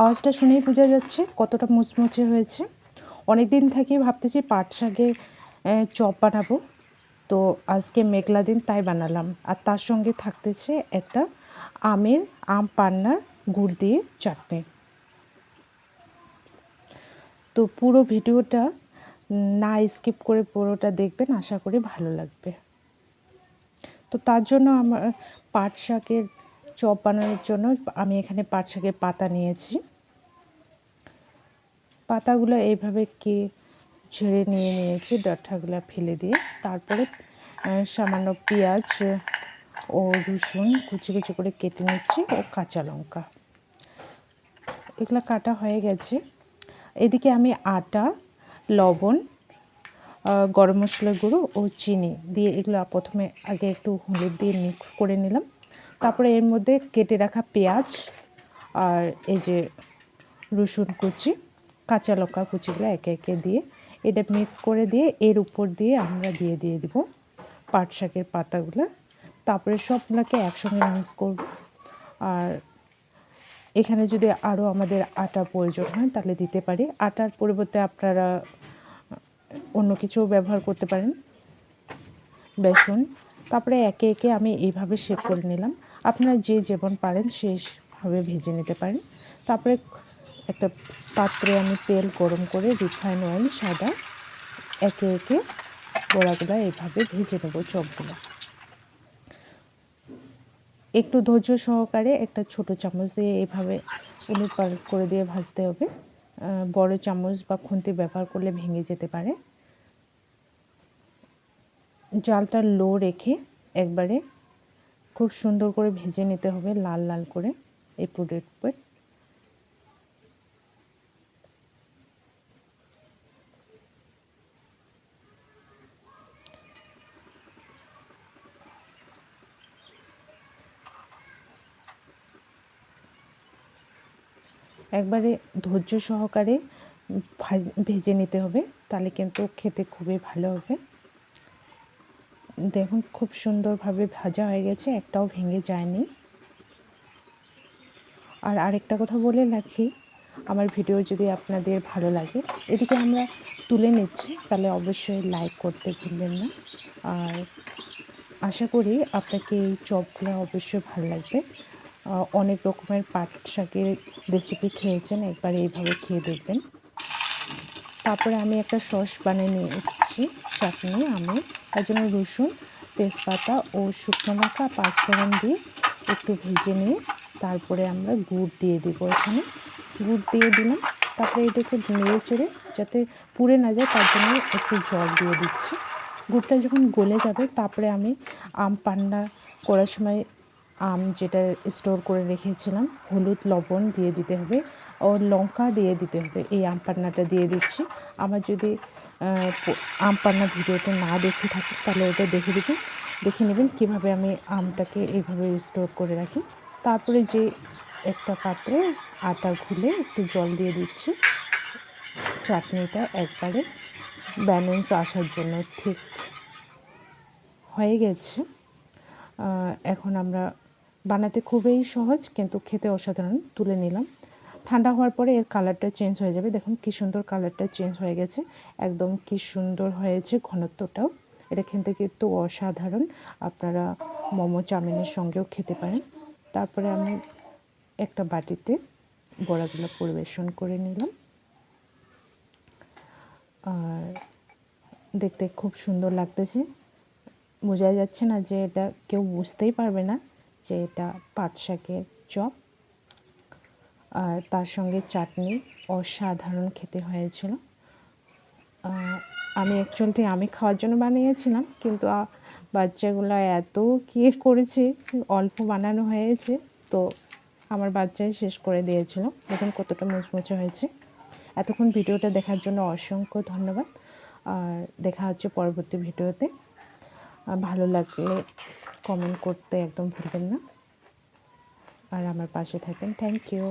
আওয়াজটা শুনেই বোঝা যাচ্ছে কতটা মুচমুচে হয়েছে। অনেক দিন থেকে ভাবতেছি পাট শাকে চপ বানাবো, তো আজকে মেঘলা দিন তাই বানালাম। আর তার সঙ্গে থাকতেছে একটা আম পান্নার গুড় দিয়ে চাটনি। তো পুরো ভিডিওটা না স্কিপ করে পুরোটা দেখবেন, আশা করি ভালো লাগবে। তো তার জন্য আমার পাট শাকের চপ বানানোর জন্য আমি এখানে পাট শাকের পাতা নিয়েছি। পাতাগুলো এইভাবে ঝেড়ে নিয়েছি, ডাঁটাগুলো ফেলে দিয়ে। তারপরে সামান্য পেঁয়াজ ও রসুন কুচি কুচি করে কেটে নিচ্ছি, ও কাঁচা লঙ্কা। এগুলো কাটা হয়ে গেছে। এদিকে আমি আটা, লবণ, গরম মশলার গুঁড়ো ও চিনি দিয়ে এগুলো প্রথমে আগে একটু হলুদ দিয়ে মিক্স করে নিলাম। তারপরে এর মধ্যে কেটে রাখা পেঁয়াজ আর এই যে রসুন কুচি, কাঁচা লঙ্কা কুচিগুলো একে একে দিয়ে এটা মিক্স করে দিয়ে এর উপর দিয়ে আমরা দিয়ে দিব পাট শাকের পাতাগুলো। তারপরে সবগুলোকে একসঙ্গে মিক্স করব। আর এখানে যদি আরও আমাদের আটা প্রয়োজন হয় তাহলে দিতে পারি। আটার পরিবর্তে আপনারা অন্য কিছু ব্যবহার করতে পারেন, বেসন। তারপরে একে একে আমি এইভাবে শেপ করে নিলাম। আপনারা যে যেমন পারেন সেইভাবে ভেজে নিতে পারেন। তারপরে একটা পাত্রে আমি তেল গরম করে রিফাইন অয়েল সাদা একে একে বড়াগুলো এইভাবে ভেজে নেব। চপগুলো একটু ধৈর্য সহকারে একটা ছোট চামচ দিয়ে এইভাবে উলট পালট করে দিয়ে ভাজতে হবে। বড় চামচ বা খুন্তি ব্যবহার করলে ভেঙে যেতে পারে। জালটা লো রেখে একবারে খুব সুন্দর করে ভেজে নিতে হবে, লাল লাল করে এপিঠ ওপিঠ। একবারে ধৈর্য সহকারে ভেজে নিতে হবে, তাহলে কিন্তু খেতে খুবই ভালো হবে। দেখুন খুব সুন্দরভাবে ভাজা হয়ে গেছে, একটাও ভেঙে যায়নি। আর আরেকটা কথা বলে রাখি, আমার ভিডিও যদি আপনাদের ভালো লাগে, এদিকে আমরা তুলে নিচ্ছি, তাহলে অবশ্যই লাইক করতে ভুলবেন না। আর আশা করি আপনাকে এই চপগুলো অবশ্যই ভালো লাগবে। অনেক রকমের পাট শাকের রেসিপি খেয়েছেন, একবার এইভাবে খেয়ে দেখবেন। তারপরে আমি একটা সস বানিয়ে নিয়েছি চাটনি আমের। তার জন্য রসুন, তেজপাতা ও শুকনো লঙ্কা, পাঁচফোড়ন দিয়ে একটু ভেজে নিয়ে তারপরে আমরা গুড় দিয়ে দিব। এখানে গুড় দিয়ে দিলাম। তারপরে এটাকে নেড়ে চেড়ে যাতে পুড়ে না যায় তার জন্য একটু জল দিয়ে দিচ্ছি। গুড়টা যখন গলে যাবে তারপরে আমি আম পান্না করার সময় আম যেটা স্টোর করে রেখেছিলাম, হলুদ লবণ দিয়ে দিতে হবে ও লঙ্কা দিয়ে দিতে হবে। এই আম পান্নাটা দিয়ে দিচ্ছি। আমার যদি আম পান্না ভিডিওতে না দেখে থাকেন তাহলে ওটা দেখে নেবেন কীভাবে আমি আমটাকে এইভাবে স্টোর করে রাখি। তারপরে যে একটা পাত্রে আটা ঘুলে একটু জল দিয়ে দিচ্ছি, চাটনিটা একবারে ব্যালেন্স আসার জন্য। ঠিক হয়ে গেছে। এখন আমরা বানাতে খুবই সহজ, কিন্তু খেতে অসাধারণ। তুলে নিলাম। ঠান্ডা হওয়ার পরে এর কালারটা চেঞ্জ হয়ে যাবে। দেখুন কি সুন্দর কালারটা চেঞ্জ হয়ে গেছে, একদম কি সুন্দর হয়েছে ঘনত্বটাও। এটা খেতে কিন্তু অসাধারণ। আপনারা মোমো চাউমিনের সঙ্গেও খেতে পারেন। তারপরে আমি একটা বাটিতে বড়াগুলো পরিবেশন করে নিলাম। আর দেখতে খুব সুন্দর লাগতেছে। বোঝা যাচ্ছে না যে এটা, কেউ বুঝতেই পারবে না যে এটা পাট শাকের চপ। আর তার সঙ্গে চাটনি অসাধারণ খেতে হয়েছিল। আমি খাওয়ার জন্য বানিয়েছিলাম, কিন্তু বাচ্চাগুলো এত করেছে, অল্প বানানো হয়েছে, তো আমার বাচ্চাই শেষ করে দিয়েছিল। দেখুন কতটা মুচমুচে হয়েছে। এতক্ষণ ভিডিওটা দেখার জন্য অসংখ্য ধন্যবাদ। আর দেখা হচ্ছে পরবর্তী ভিডিওতে। ভালো লাগলে কমেন্ট করতে একদম ভুলবেন না। আর আমার পাশে থাকবেন। Thank you.